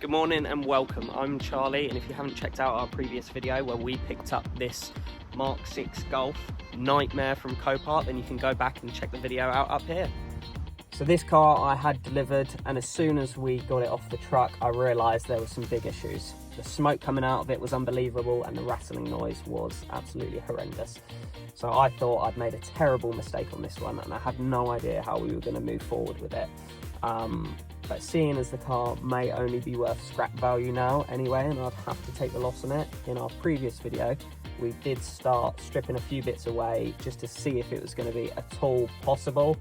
Good morning and welcome. I'm Charlie, and if you haven't checked out our previous video where we picked up this Mark 6 Golf Nightmare from Copart, then you can go back and check the video out up here. So this car I had delivered, and as soon as we got it off the truck I realised there were some big issues. The smoke coming out of it was unbelievable and the rattling noise was absolutely horrendous. So I thought I'd made a terrible mistake on this one and I had no idea how we were going to move forward with it. But seeing as the car may only be worth scrap value now anyway, and I'd have to take the loss on it, in our previous video we did start stripping a few bits away just to see if it was going to be at all possible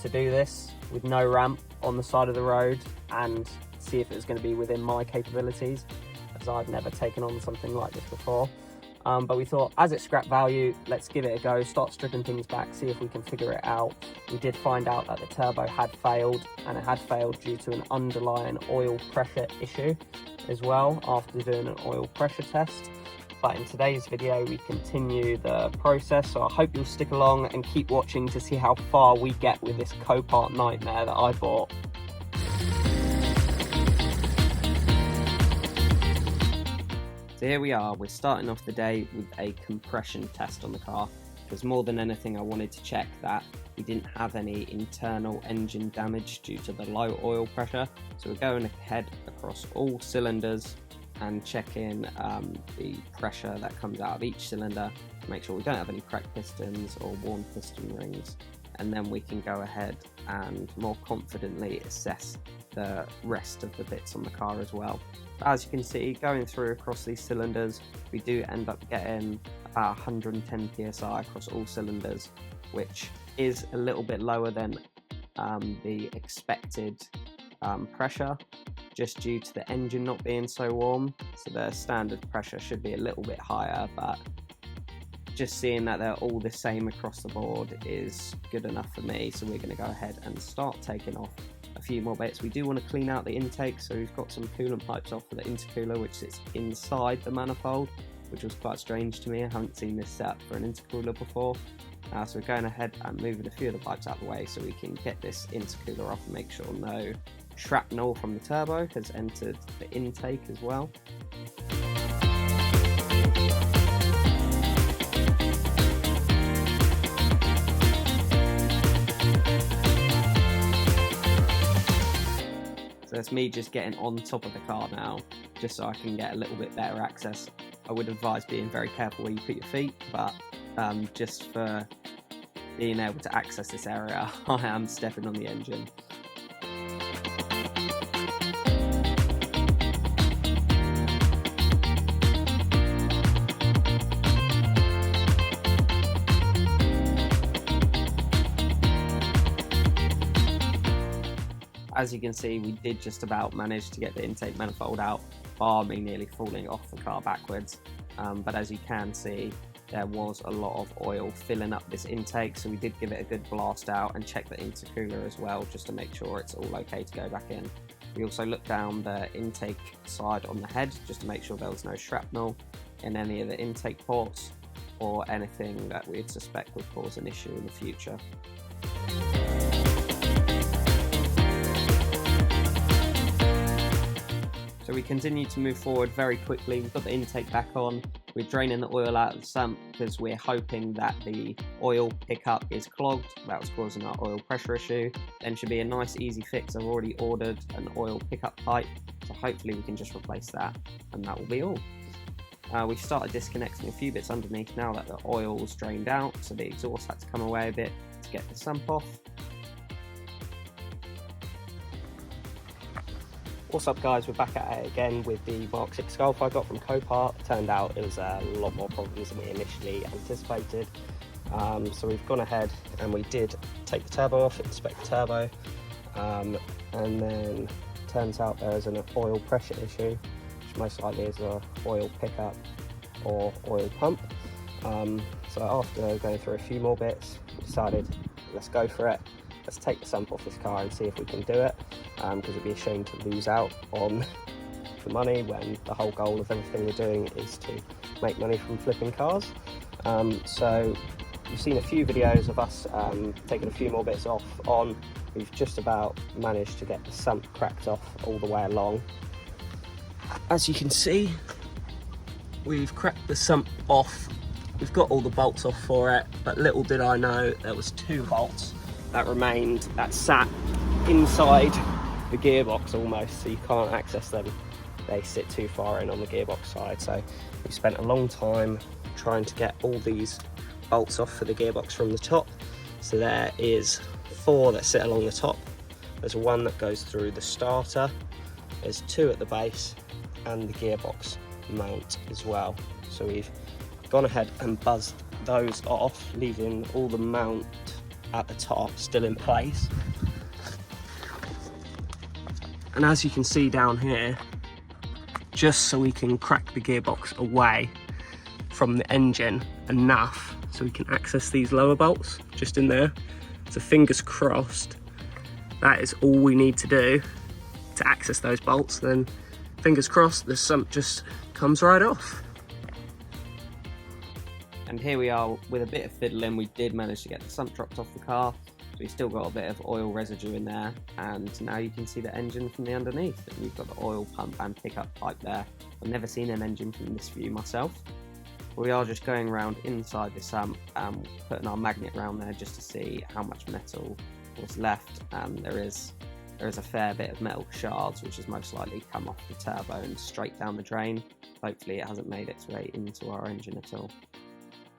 to do this with no ramp on the side of the road and see if it was going to be within my capabilities, as I've never taken on something like this before. But we thought, as it's scrap value, let's give it a go, start stripping things back, see if we can figure it out. We did find out that the turbo had failed, and it had failed due to an underlying oil pressure issue as well after doing an oil pressure test. But in today's video we continue the process, so I hope you'll stick along and keep watching to see how far we get with this Copart Nightmare that I bought. So here we are, we're starting off the day with a compression test on the car, because more than anything I wanted to check that we didn't have any internal engine damage due to the low oil pressure. So we're going ahead across all cylinders and checking the pressure that comes out of each cylinder to make sure we don't have any cracked pistons or worn piston rings, and then we can go ahead and more confidently assess the rest of the bits on the car as well. But as you can see, going through across these cylinders, we do end up getting about 110 psi across all cylinders, which is a little bit lower than the expected pressure, just due to the engine not being so warm. So the standard pressure should be a little bit higher, but just seeing that they're all the same across the board is good enough for me. So we're going to go ahead and start taking off a few more bits. We do want to clean out the intake, so we've got some coolant pipes off for the intercooler, which sits inside the manifold, which was quite strange to me. I haven't seen this set up for an intercooler before. So we're going ahead and moving a few of the pipes out of the way so we can get this intercooler off and make sure no shrapnel from the turbo has entered the intake as well. So it's me just getting on top of the car now, just so I can get a little bit better access. I would advise being very careful where you put your feet, but just for being able to access this area, I am stepping on the engine. As you can see, we did just about manage to get the intake manifold out, bar me nearly falling off the car backwards. But as you can see, there was a lot of oil filling up this intake, so we did give it a good blast out and check the intercooler as well, just to make sure it's all okay to go back in. We also looked down the intake side on the head, just to make sure there was no shrapnel in any of the intake ports, or anything that we'd suspect would cause an issue in the future. So we continue to move forward very quickly. We've got the intake back on. We're draining the oil out of the sump because we're hoping that the oil pickup is clogged. That was causing our oil pressure issue. Then should be a nice easy fix. I've already ordered an oil pickup pipe, so hopefully we can just replace that and that will be all. We've started disconnecting a few bits underneath now that the oil's drained out, so the exhaust had to come away a bit to get the sump off. What's up guys, we're back at it again with the Mark 6 Golf I got from Copart. Turned out it was a lot more problems than we initially anticipated. So we've gone ahead and we did take the turbo off, inspect the turbo, and then turns out there is an oil pressure issue, which most likely is a oil pickup or oil pump. So after going through a few more bits, we decided let's go for it. Let's take the sump off this car and see if we can do it, because it'd be a shame to lose out on the money when the whole goal of everything we're doing is to make money from flipping cars. So you've seen a few videos of us taking a few more bits off on. We've just about managed to get the sump cracked off all the way along. As you can see, we've cracked the sump off. We've got all the bolts off for it, but little did I know there was 2 bolts that remained that sat inside the gearbox almost, so you can't access them. They sit too far in on the gearbox side, so we spent a long time trying to get all these bolts off for the gearbox from the top. So there is 4 that sit along the top. There's 1 that goes through the starter. There's 2 at the base and the gearbox mount as well. So we've gone ahead and buzzed those off, leaving all the mount at the top still in place. And as you can see down here, just so we can crack the gearbox away from the engine enough so we can access these lower bolts just in there. So fingers crossed, that is all we need to do to access those bolts. Then fingers crossed the sump just comes right off. And here we are with a bit of fiddling. We did manage to get the sump dropped off the car. So we've still got a bit of oil residue in there, and now you can see the engine from the underneath. And you've got the oil pump and pickup pipe there. I've never seen an engine from this view myself. We are just going around inside the sump and putting our magnet around there just to see how much metal was left, and there is a fair bit of metal shards which has most likely come off the turbo and straight down the drain. Hopefully it hasn't made its way into our engine at all.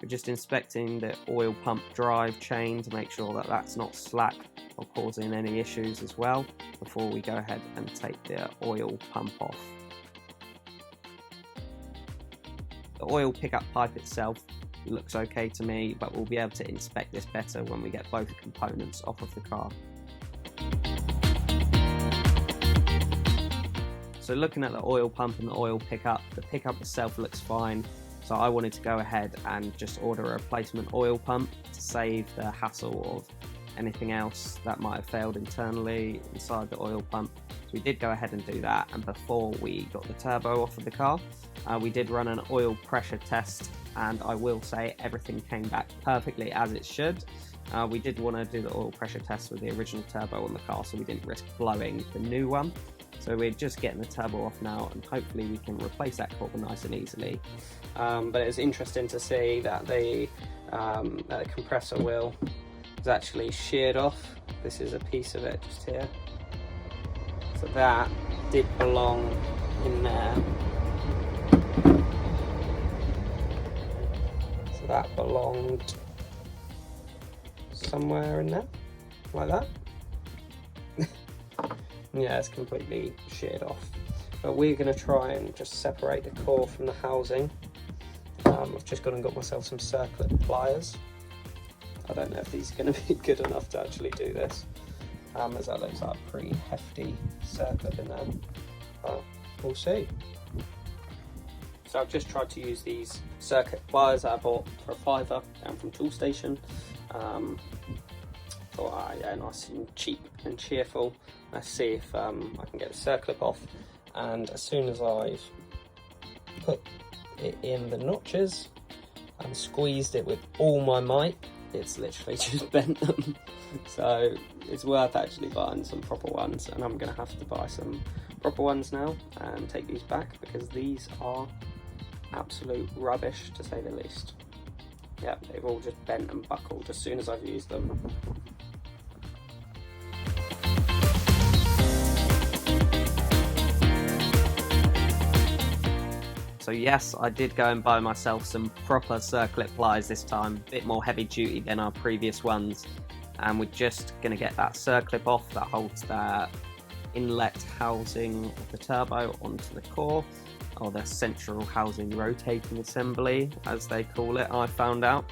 We're just inspecting the oil pump drive chain to make sure that that's not slack or causing any issues as well before we go ahead and take the oil pump off. The oil pickup pipe itself looks okay to me, but we'll be able to inspect this better when we get both components off of the car. So looking at the oil pump and the oil pickup, the pickup itself looks fine. So I wanted to go ahead and just order a replacement oil pump to save the hassle of anything else that might have failed internally inside the oil pump. So we did go ahead and do that, and before we got the turbo off of the car, we did run an oil pressure test, and I will say everything came back perfectly as it should. We did want to do the oil pressure test with the original turbo on the car, so we didn't risk blowing the new one. So we're just getting the turbo off now, and hopefully we can replace that copper nice and easily. But it was interesting to see that the compressor wheel is actually sheared off. This is a piece of it just here. So that did belong in there. So that belonged somewhere in there, like that. Yeah, it's completely sheared off. But we're going to try and just separate the core from the housing. I've just gone and got myself some circlip pliers. I don't know if these are going to be good enough to actually do this, as that looks like a pretty hefty circlip in there. But we'll see. So I've just tried to use these circuit pliers that I bought for a £5 down from Tool Station. Thought, yeah, nice and cheap and cheerful. Let's see if I can get the circlip off. And as soon as I've put it in the notches and squeezed it with all my might, it's literally just bent them. So it's worth actually buying some proper ones, and I'm going to have to buy some proper ones now and take these back because these are absolute rubbish to say the least. Yeah, they've all just bent and buckled as soon as I've used them. So yes, I did go and buy myself some proper circlip pliers this time, a bit more heavy duty than our previous ones. And we're just going to get that circlip off that holds the inlet housing of the turbo onto the core, or the central housing rotating assembly, as they call it, I found out.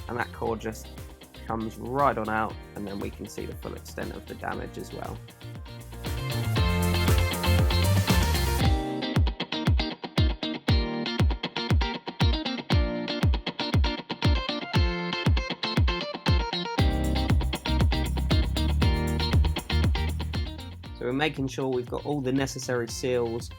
And that core just comes right on out, and then we can see the full extent of the damage as well. So we're making sure we've got all the necessary seals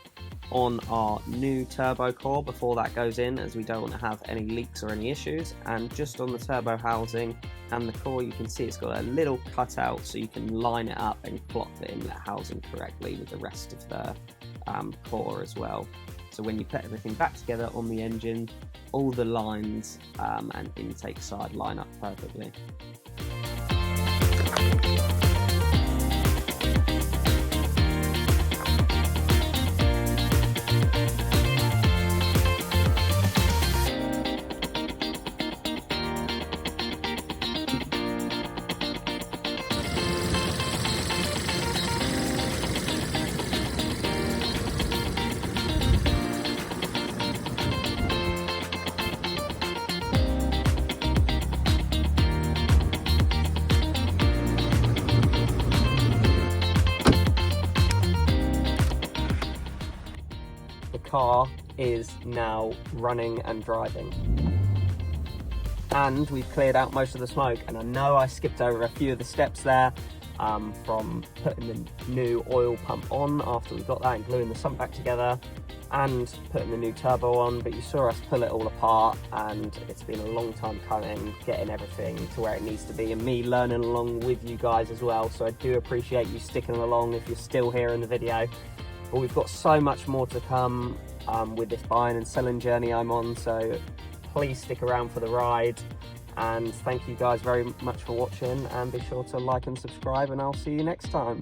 on our new turbo core before that goes in, as we don't want to have any leaks or any issues. And just on the turbo housing and the core, you can see it's got a little cutout so you can line it up and plot the inlet housing correctly with the rest of the core as well. So when you put everything back together on the engine, all the lines and intake side line up perfectly. The car is now running and driving, and we've cleared out most of the smoke. And I know I skipped over a few of the steps there from putting the new oil pump on after we got that and gluing the sump back together and putting the new turbo on, but you saw us pull it all apart, and it's been a long time coming, getting everything to where it needs to be, and me learning along with you guys as well. So I do appreciate you sticking along if you're still here in the video. But we've got so much more to come with this buying and selling journey I'm on, so please stick around for the ride. And thank you guys very much for watching, and be sure to like and subscribe, and I'll see you next time.